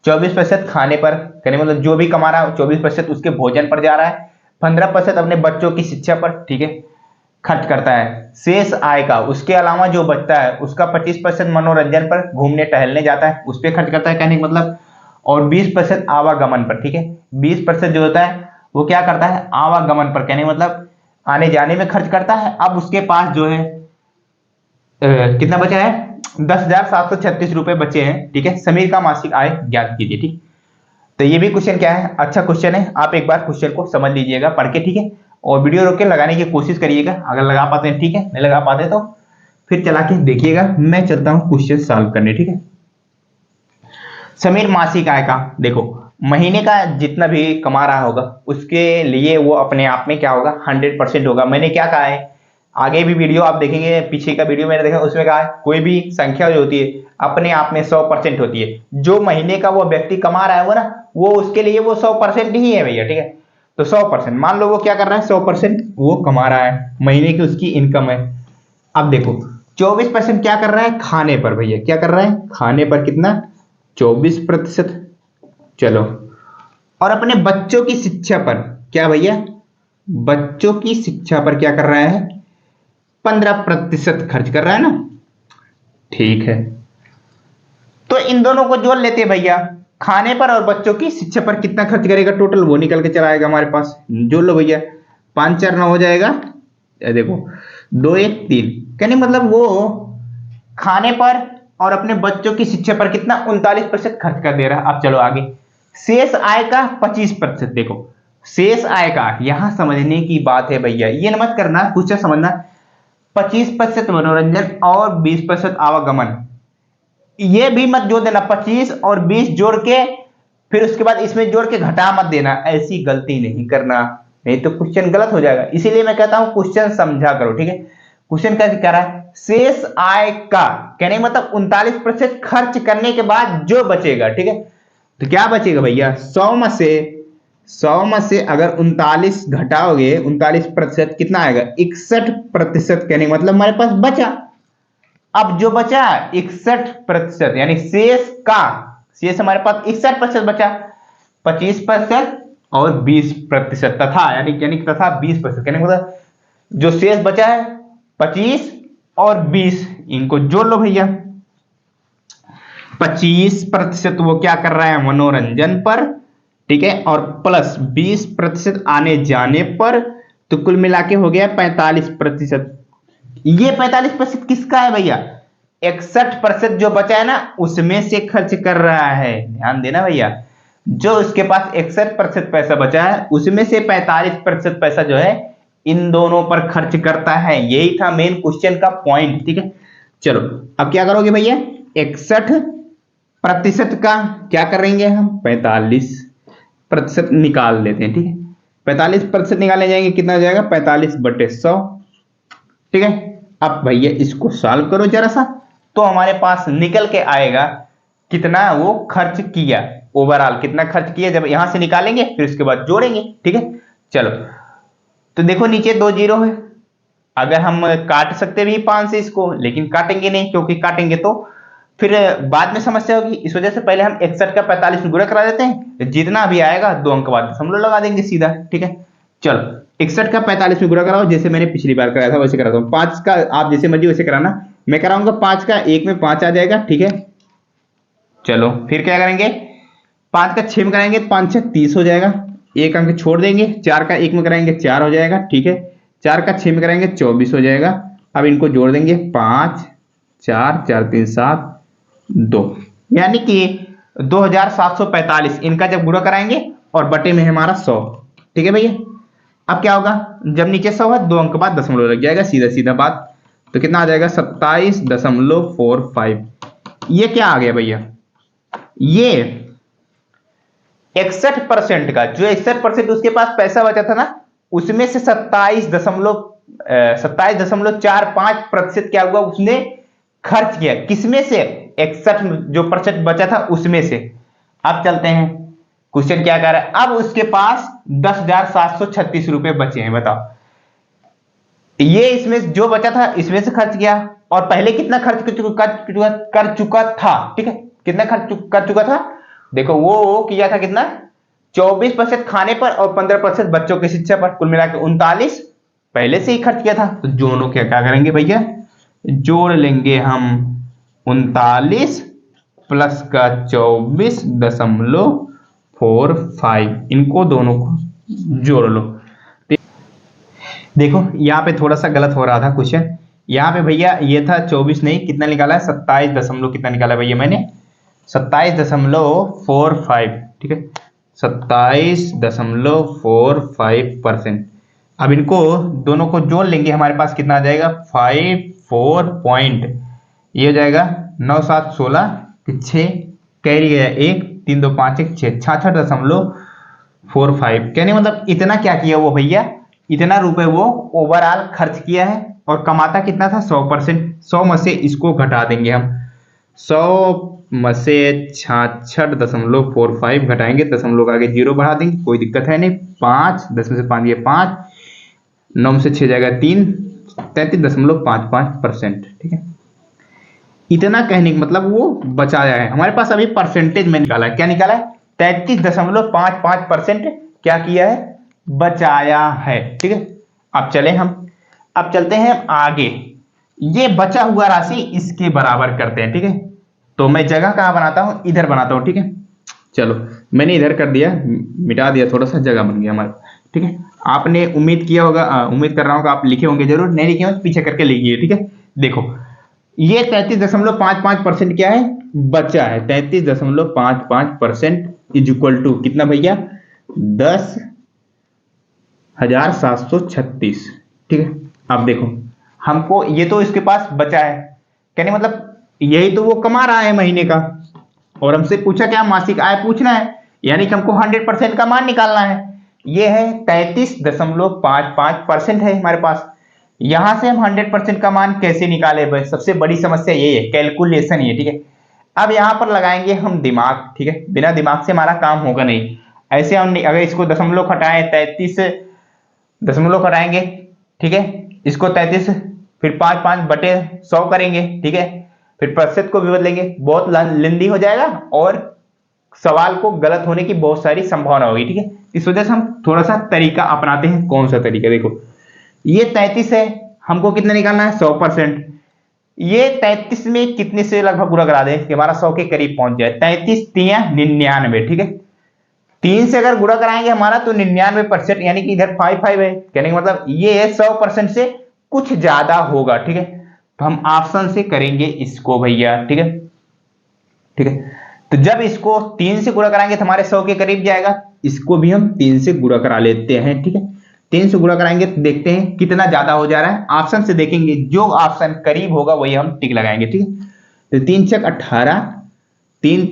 24% खाने पर, यानी मतलब जो भी कमा रहा है 24% उसके भोजन पर जा रहा है, 15% अपने बच्चों की शिक्षा पर, ठीक है, खर्च करता है। शेष आय का, उसके अलावा जो बचता है उसका 25% मनोरंजन पर, घूमने टहलने जाता है उस पर खर्च करता है, कहने का मतलब, और 20% आवागमन पर। ठीक है, 20% जो होता है वो क्या करता है, आवागमन पर, कहने का मतलब आने जाने में खर्च करता है। अब उसके पास जो है कितना बचा है, 10,736 रुपए बचे हैं। ठीक है, समीर का मासिक आय ज्ञात कीजिए। ठीक, तो ये भी क्वेश्चन क्या है, अच्छा क्वेश्चन है, आप एक बार क्वेश्चन को समझ लीजिएगा पढ़ के। ठीक है, और वीडियो रोक के लगाने की कोशिश करिएगा, अगर लगा पाते हैं ठीक है, नहीं लगा पाते तो फिर चला के देखिएगा। मैं चलता हूं क्वेश्चन सॉल्व करने। ठीक है, समीर मासिक आय का, देखो महीने का जितना भी कमा रहा होगा उसके लिए वो अपने आप में क्या होगा, 100% होगा। मैंने क्या कहा है, आगे भी वीडियो आप देखेंगे, पीछे का वीडियो मैंने देखा, उसमें कहा है कोई भी संख्या जो होती है अपने आप में 100% होती है। जो महीने का वो व्यक्ति कमा रहा है वो ना, वो उसके लिए वो 100% ही है भैया। ठीक है, तो 100%, मान लो वो क्या कर रहा है, 100% वो कमा रहा है, महीने की उसकी इनकम है। अब देखो 24% क्या कर रहा है, खाने पर भैया, क्या कर रहा है, खाने पर कितना, 24%। चलो, और अपने बच्चों की शिक्षा पर क्या भैया, बच्चों की शिक्षा पर क्या कर रहा है, 15% खर्च कर रहा है ना। ठीक है, तो इन दोनों को जोड़ लेते हैं भैया, खाने पर और बच्चों की शिक्षा पर कितना खर्च करेगा टोटल, वो निकल के चला आएगा हमारे पास। जोड़ लो भैया, 5 4 9 हो जाएगा, देखो 2 1 3, कहने मतलब वो खाने पर और अपने बच्चों की शिक्षा पर कितना, 39% खर्च कर दे रहा है। अब चलो आगे, शेष आय का 25%। देखो शेष आय का, यहां समझने की बात है भैया, ये मत करना, कुछ समझना, 25% मनोरंजन और 20% आवागमन, ये भी मत जोड़ देना, 25 और 20 जोड़ के फिर उसके बाद इसमें जोड़ के घटा मत देना, ऐसी गलती नहीं करना, नहीं तो क्वेश्चन गलत हो जाएगा। इसीलिए मैं कहता हूं क्वेश्चन समझा करो। ठीक है, क्वेश्चन क्या कह रहा है, शेष आय का, कहने मतलब 39% खर्च करने के बाद जो बचेगा। ठीक है, तो क्या बचेगा भैया, 100 में से अगर 39 घटाओगे, 39% कितना आएगा, 61%, कहने मतलब हमारे पास बचा। अब जो बचा 61%, यानी शेष का, शेष हमारे पास 61% बचा, 25% और 20% तथा, यानी तथा 20%, कहने मतलब जो शेष बचा है 25 और 20, इनको जोड़ लो भैया। 25% वो क्या कर रहा है, मनोरंजन पर, ठीक है, और प्लस 20% आने जाने पर, तो कुल मिला के हो गया 45%। ये 45% किसका है भैया, 61% जो बचा है ना उसमें से खर्च कर रहा है। ध्यान देना भैया, जो उसके पास 61% पैसा बचा है उसमें से 45% पैसा जो है इन दोनों पर खर्च करता है। यही था मेन क्वेश्चन का पॉइंट। ठीक है, चलो अब क्या करोगे भैया, 61% का क्या करेंगे हम, 45% निकाल लेते हैं। ठीक है, 45% निकाले जाएंगे, कितना हो जाएगा, 45/100। ठीक है, अब भैया इसको सॉल्व करो जरा सा, तो हमारे पास निकल के आएगा कितना वो खर्च किया, ओवरऑल कितना खर्च किया, जब यहां से निकालेंगे फिर उसके बाद जोड़ेंगे। ठीक है, चलो तो देखो नीचे 2 जीरो है, अगर हम काट सकते भी 5 से इसको, लेकिन काटेंगे नहीं, क्योंकि काटेंगे तो फिर बाद में समस्या होगी। इस वजह से पहले हम 61 का 45 में गुणा करा देते हैं, जितना भी आएगा 2 अंक बाद दशमलव लगा देंगे सीधा। ठीक है, चलो 61 का 45 में गुणा कराओ, जैसे मैंने पिछली बार कराया था वैसे कराता हूँ। 5 का आप जैसे मर्जी वैसे कराना, मैं कराऊंगा 5 का 1 में 5 आ जाएगा। ठीक है, चलो फिर क्या करेंगे, 5 का 6 में कराएंगे, 5 6 30 हो जाएगा, एक अंक छोड़ देंगे। 4 का 1 में कराएंगे 4 हो जाएगा। ठीक है, 4 का 6 में कराएंगे 24 हो जाएगा। अब इनको जोड़ देंगे, 5 4 4 3 7 2, यानी कि 2745। इनका जब गुणा कराएंगे और बटे में हमारा 100। ठीक है भैया, अब क्या होगा, जब नीचे 100 है 2 अंक बाद दशमलव लग जाएगा, सीधा सीधा बात। तो कितना आ जाएगा, 27.45। ये क्या आ गया भैया, ये 61% का, जो 61% उसके पास पैसा बचा था ना, उसमें से 27.45% क्या हुआ, उसने खर्च किया। किसमें से, 61 जो परसेंट बचा था उसमें से। अब चलते हैं, क्वेश्चन क्या कर रहा है, अब उसके पास 10,736 रुपए बचे हैं। बताओ, ये इसमें जो बचा था इसमें से खर्च किया, और पहले कितना खर्च कर चुका था। ठीक है, कितना खर्च कर चुका था, देखो वो किया था कितना, 24% खाने पर और 15% बच्चों की शिक्षा पर, कुल मिलाकर 39 पहले से ही खर्च किया था। तो दोनों क्या क्या करेंगे भैया, जोड़ लेंगे हम, 39 प्लस का 24.45, इनको दोनों को जोड़ लो। देखो यहाँ पे थोड़ा सा गलत हो रहा था क्वेश्चन, यहाँ पे भैया ये था 24 नहीं, कितना निकाला है, 27 दशमलव कितना निकाला भैया मैंने, 27.45। ठीक है, 27.45%। अब इनको दोनों को जोड़ लेंगे, हमारे पास कितना आ जाएगा, 54 पॉइंट, ये हो जाएगा 9 7 16 6, कैरी गया 1 3 2 5 1 6, 66.45। कहने मतलब इतना क्या किया वो भैया, इतना रुपए वो ओवरऑल खर्च किया है, और कमाता कितना था, 100%। 100 में से इसको घटा देंगे हम, 100 में से 66.45 घटाएंगे, दशमलव के आगे 0 बढ़ा देंगे, कोई दिक्कत है नहीं। 5 10 में से 5 ये 5, 9 में से 6 जाएगा 3, 33.55%। ठीक है, इतना कहने का मतलब वो बचाया है। हमारे पास अभी परसेंटेज में निकाला है, क्या निकाला है, 33.55% क्या किया है, बचाया है। ठीक है, अब चलते हैं आगे, ये बचा हुआ राशि इसके बराबर करते हैं। ठीक है, तो मैं जगह कहां बनाता हूं, इधर बनाता हूं। ठीक है, चलो मैंने इधर कर दिया, मिटा दिया, थोड़ा सा जगह बन गया हमारा। ठीक है, आपने उम्मीद किया होगा, उम्मीद कर रहा हूं कि आप लिखे होंगे जरूर, नहीं लिखे होंगे पीछे करके लिखिए। ठीक है, देखो ये 33.55% क्या है, बचा है। 33.55% इज इक्वल टू कितना भैया, 10,736। ठीक है, अब देखो हमको ये तो इसके पास बचा है, कहने मतलब यही तो वो कमा रहा है महीने का, और हमसे पूछा क्या, मासिक आय पूछना है, यानी कि हमको 100% का मान निकालना है। ये है 33.55% है हमारे पास। यहां से हम 100% का मान कैसे निकाले भाई, सबसे बड़ी समस्या ये है, कैलकुलेशन ये। ठीक है, अब यहां पर लगाएंगे हम दिमाग। ठीक है, बिना दिमाग से हमारा काम होगा नहीं। ऐसे हम अगर इसको दशमलव हटाएं, 33 दशमलव हटाएंगे। ठीक है, इसको 33 फिर 5 5 बटे 100 करेंगे। ठीक है, फिर प्रतिशत को भी बदलेंगे, बहुत लेंदी हो जाएगा और सवाल को गलत होने की बहुत सारी संभावना होगी। ठीक है, इस वजह से हम थोड़ा सा तरीका अपनाते हैं। कौन सा तरीका, देखो ये 33 है, हमको कितना निकालना है, 100%। ये 33 में कितने से लगभग पूरा करा दें कि हमारा 100 के करीब पहुंच जाए, 33 3 99। ठीक है, 3 से अगर गुणा कराएंगे हमारा तो 99%, यानी कि इधर 5 है, कहने का मतलब ये 100% से कुछ ज्यादा होगा। ठीक है, तो हम ऑप्शन से करेंगे इसको भैया। ठीक है, ठीक है, तो जब इसको 3 से गुणा कराएंगे तो हमारे 100 के करीब जाएगा, इसको भी हम 3 से गुणा करा लेते हैं। ठीक है, 3 से गुणा कराएंगे तो देखते हैं कितना ज्यादा हो जा रहा है, ऑप्शन से देखेंगे, जो ऑप्शन करीब होगा वही हम टिक लगाएंगे। ठीक है, तो 3 छक 18, 3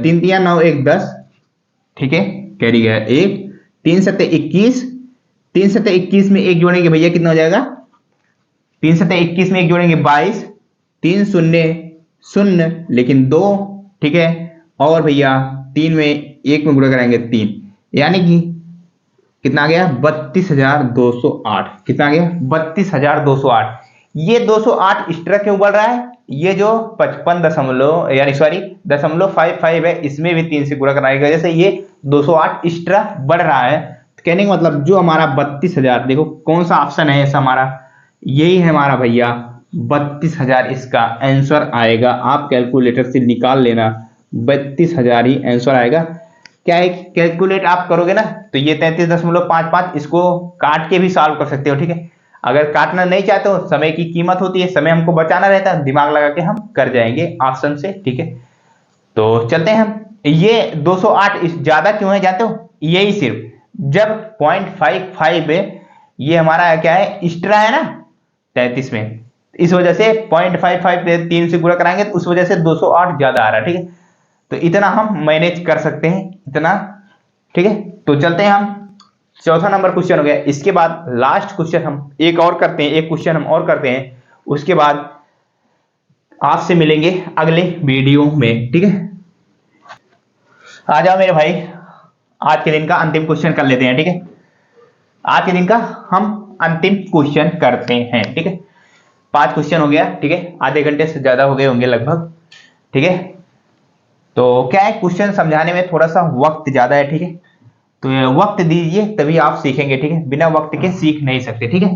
3 9 1 10। ठीक है, कैरी गया 1, 3 7 21, 3 7 21 में 1 जोड़ेंगे भैया कितना हो जाएगा, 3 7 21 में 1 जोड़ेंगे 22, 3 0 0 लेकिन 2। ठीक है, और भैया 3 में 1 में गुणा कराएंगे 3, यानी कि कितना आ गया 32,208। कितना आ गया 32,208। ये 208 एक्स्ट्रा क्यों बढ़ रहा है? ये जो 55 दशमलव यानी सॉरी 0.55 है, इसमें भी 3 से गुणा कराने की वजह से ये 208 एक्स्ट्रा बढ़ रहा है। कहने का मतलब जो हमारा 32,000, देखो कौन सा ऑप्शन है ऐसा हमारा, यही है हमारा भैया 32,000 इसका आंसर आएगा। आप कैलकुलेटर से निकाल लेना, 32,000 ही आंसर आएगा। क्या है, कैलकुलेट आप करोगे ना तो ये 33.55 इसको काट के भी सॉल्व कर सकते हो, ठीक है। अगर काटना नहीं चाहते हो, समय की कीमत होती है, समय हमको बचाना रहता है, दिमाग लगा के हम कर जाएंगे ऑप्शन से, ठीक है। तो चलते हैं हम। ये 208 ज्यादा क्यों है जानते हो? यही सिर्फ जब 0.55 है, ये हमारा क्या है एक्स्ट्रा है ना 33 में, इस वजह से 0.55 3 से गुणा कराएंगे तो उस वजह से 208 ज्यादा आ रहा है, ठीक है। तो इतना हम मैनेज कर सकते हैं, इतना, ठीक है। तो चलते हैं हम, चौथा नंबर क्वेश्चन हो गया। इसके बाद लास्ट क्वेश्चन हम एक और करते हैं, एक क्वेश्चन हम और करते हैं, उसके बाद आपसे मिलेंगे अगले वीडियो में, ठीक है। आ जाओ मेरे भाई, आज के दिन का अंतिम क्वेश्चन कर लेते हैं, ठीक है। आज के दिन का हम अंतिम क्वेश्चन करते हैं, ठीक है। 5 क्वेश्चन हो गया, ठीक है, आधे घंटे से ज्यादा हो गए होंगे लगभग, ठीक है। तो क्या है, क्वेश्चन समझाने में थोड़ा सा वक्त ज्यादा है, ठीक है। तो वक्त दीजिए तभी आप सीखेंगे, ठीक है, बिना वक्त के सीख नहीं सकते, ठीक है।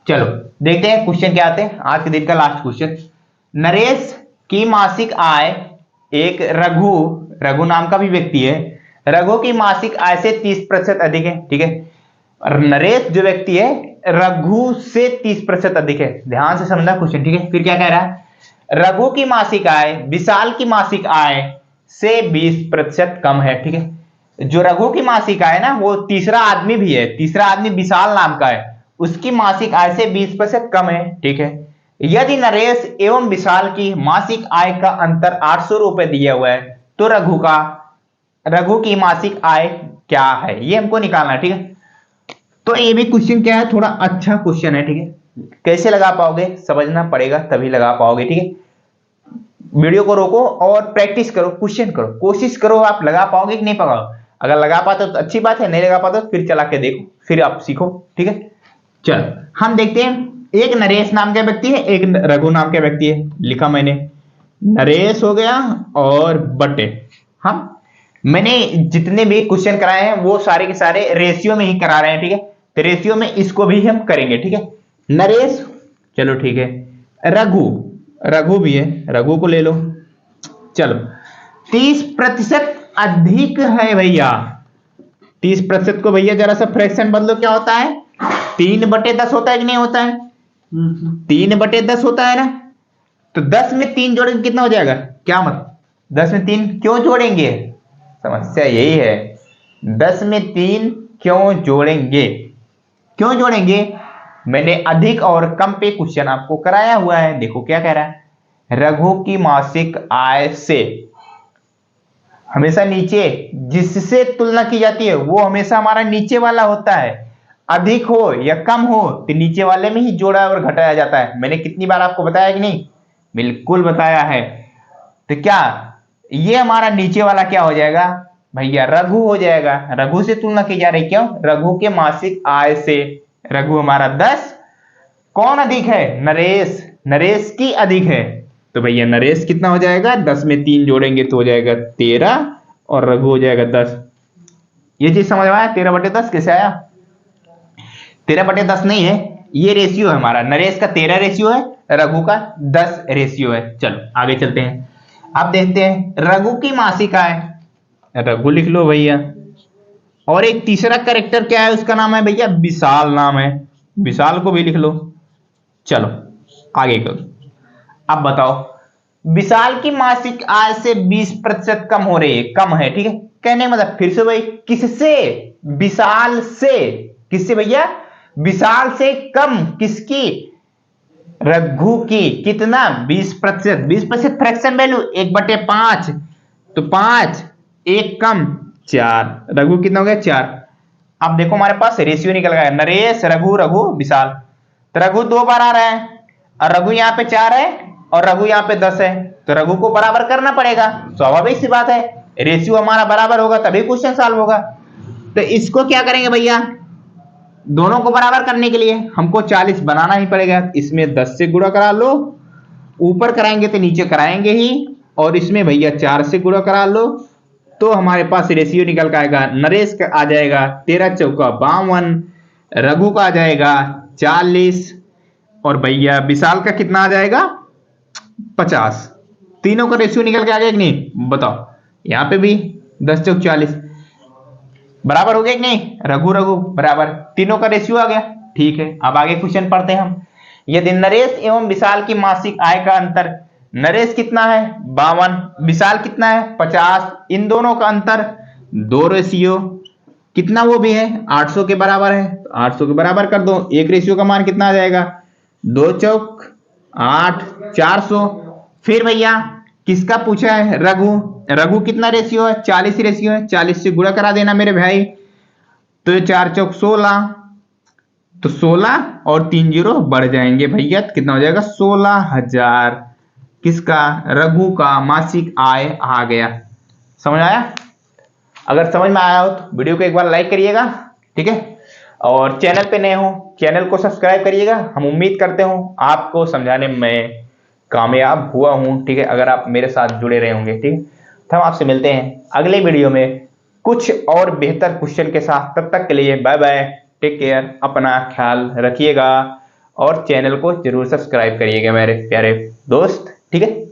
चलो देखते हैं क्वेश्चन क्या आते हैं। आज के दिन का लास्ट क्वेश्चन, नरेश की मासिक आय, एक रघु, रघु नाम का भी व्यक्ति है, रघु की मासिक आय से 30% अधिक है, ठीक है। और नरेश जो व्यक्ति है रघु से 30% अधिक है। ध्यान से समझना क्वेश्चन, ठीक है। फिर क्या कह रहा है, रघु की मासिक आय विशाल की मासिक आय से 20% कम है, ठीक है। जो रघु की मासिक आय ना, वो तीसरा आदमी भी है, तीसरा आदमी विशाल नाम का है, उसकी मासिक आय से 20% कम है, ठीक है। यदि नरेश एवं विशाल की मासिक आय का अंतर 800 रुपए दिया हुआ है तो रघु की मासिक आय क्या है, ये हमको निकालना है, ठीक है। तो ये भी क्वेश्चन क्या है, थोड़ा अच्छा क्वेश्चन है, ठीक है। कैसे लगा पाओगे समझना पड़ेगा, तभी लगा पाओगे, ठीक है। वीडियो को रोको और प्रैक्टिस करो, क्वेश्चन करो, कोशिश करो आप लगा पाओगे कि नहीं पाओगे। अगर लगा पाते तो अच्छी बात है, नहीं लगा पाते तो फिर चला के देखो, फिर आप सीखो, ठीक है। चल हम देखते हैं, एक नरेश नाम का व्यक्ति है, एक रघु नाम का व्यक्ति है, लिखा मैंने नरेश हो गया और बटे, हम मैंने जितने भी क्वेश्चन कराए हैं वो सारे के सारे रेशियो में ही करा रहे हैं, ठीक है। तो रेशियो में इसको भी हम करेंगे, ठीक है। नरेश, चलो ठीक है, रघु, रघु भी है, रघु को ले लो, चलो 30% अधिक है भैया। 30% को भैया जरा सा फ्रैक्शन बदलो, क्या होता है 3/10 होता है कि नहीं होता है? 3/10 होता है ना। तो 10 में 3 जोड़ेंगे कितना हो जाएगा, क्या मत 10 में 3 क्यों जोड़ेंगे, समस्या यही है, 10 में 3 क्यों जोड़ेंगे, क्यों जोड़ेंगे? मैंने अधिक और कम पे क्वेश्चन आपको कराया हुआ है। देखो क्या कह रहा है, रघु की मासिक आय से, हमेशा नीचे जिससे तुलना की जाती है वो हमेशा हमारा नीचे वाला होता है, अधिक हो या कम हो तो नीचे वाले में ही जोड़ा और घटाया जाता है। मैंने कितनी बार आपको बताया कि नहीं, बिल्कुल बताया है। तो क्या ये हमारा नीचे वाला क्या हो जाएगा भैया, रघु हो जाएगा। रघु से तुलना की जा रही, क्यों, रघु के मासिक आय से रघु हमारा 10, कौन अधिक है, नरेश, नरेश की अधिक है। तो भैया नरेश कितना हो जाएगा, 10 में 3 जोड़ेंगे तो हो जाएगा 13 और रघु हो जाएगा 10। ये चीज समझ में आया, 13/10 कैसे आया? 13/10 नहीं है, ये रेशियो है हमारा, नरेश का 13 रेशियो है, रघु का 10 रेशियो है। चलो आगे चलते हैं, अब देखते हैं रघु की मासिक आय, रघु लिख लो भैया, और एक तीसरा कैरेक्टर क्या है, उसका नाम है भैया विशाल, नाम है, विशाल को भी लिख लो। चलो आगे करो, अब बताओ विशाल की मासिक आय से 20% कम हो रही है, कम है, ठीक है। कहने मतलब फिर से भाई किससे, विशाल से, किससे भैया, विशाल से कम, किसकी, रघु की, कितना 20%, 20% फ्रैक्शन वैल्यू 1/5, तो 5, 1 कम 4, रघु कितना हो गया 4। अब देखो हमारे पास रेशियो निकल गया, नरेश रघु, रघु विशाल, तो रघु 2 बार आ रहा है और रघु यहाँ पे 4 है और रघु यहाँ पे 10 है, तो रघु को बराबर करना पड़ेगा, स्वाभाविक सी बात है, रेशियो हमारा बराबर होगा तभी क्वेश्चन सॉल्व होगा। तो इसको क्या करेंगे भैया, दोनों को बराबर करने के लिए हमको 40 बनाना ही पड़ेगा। इसमें 10 से गुणा करा लो, ऊपर कराएंगे तो नीचे कराएंगे ही, और इसमें भैया 4 से गुणा करा लो, तो हमारे पास रेशियो निकल के आएगा। नरेश का आ जाएगा 13 चौका 52, रघु का आ जाएगा 40, और भैया विशाल का कितना आ जाएगा 50। तीनों का रेशियो निकल के आ गया कि नहीं बताओ। यहाँ पे भी 10 चौक 40 बराबर हो गया कि नहीं, रघु रघु बराबर, तीनों का रेशियो आ गया। ठीक है, अब आगे क्वेश्चन पढ़ते हैं हम। यदि नरेश एवं विशाल की मासिक आय का अंतर, नरेश कितना है 52, विशाल कितना है 50, इन दोनों का अंतर 2 रेशियो कितना वो भी है 800 के बराबर है, तो 800 के बराबर कर दो। एक रेशियो का मान कितना आ जाएगा 2 चौक 8, 400। फिर भैया किसका पूछा है रघु, रघु कितना रेशियो है 40 रेशियो है, 40 से गुणा करा देना मेरे भाई, तो 4 चौक 16, तो 16 और 3 जीरो बढ़ जाएंगे भैया, कितना हो जाएगा 16,000 किसका रघु का मासिक आय आ गया। समझ आया? अगर समझ में आया हो तो वीडियो को एक बार लाइक करिएगा, ठीक है, और चैनल पे नए हो चैनल को सब्सक्राइब करिएगा। हम उम्मीद करते हो आपको समझाने में कामयाब हुआ हूं, ठीक है, अगर आप मेरे साथ जुड़े रहे होंगे। ठीक है, तो हम आपसे मिलते हैं अगले वीडियो में कुछ और बेहतर क्वेश्चन के साथ। तब तक के लिए बाय बाय, टेक केयर, अपना ख्याल रखिएगा और चैनल को जरूर सब्सक्राइब करिएगा मेरे प्यारे दोस्त, ठीक है।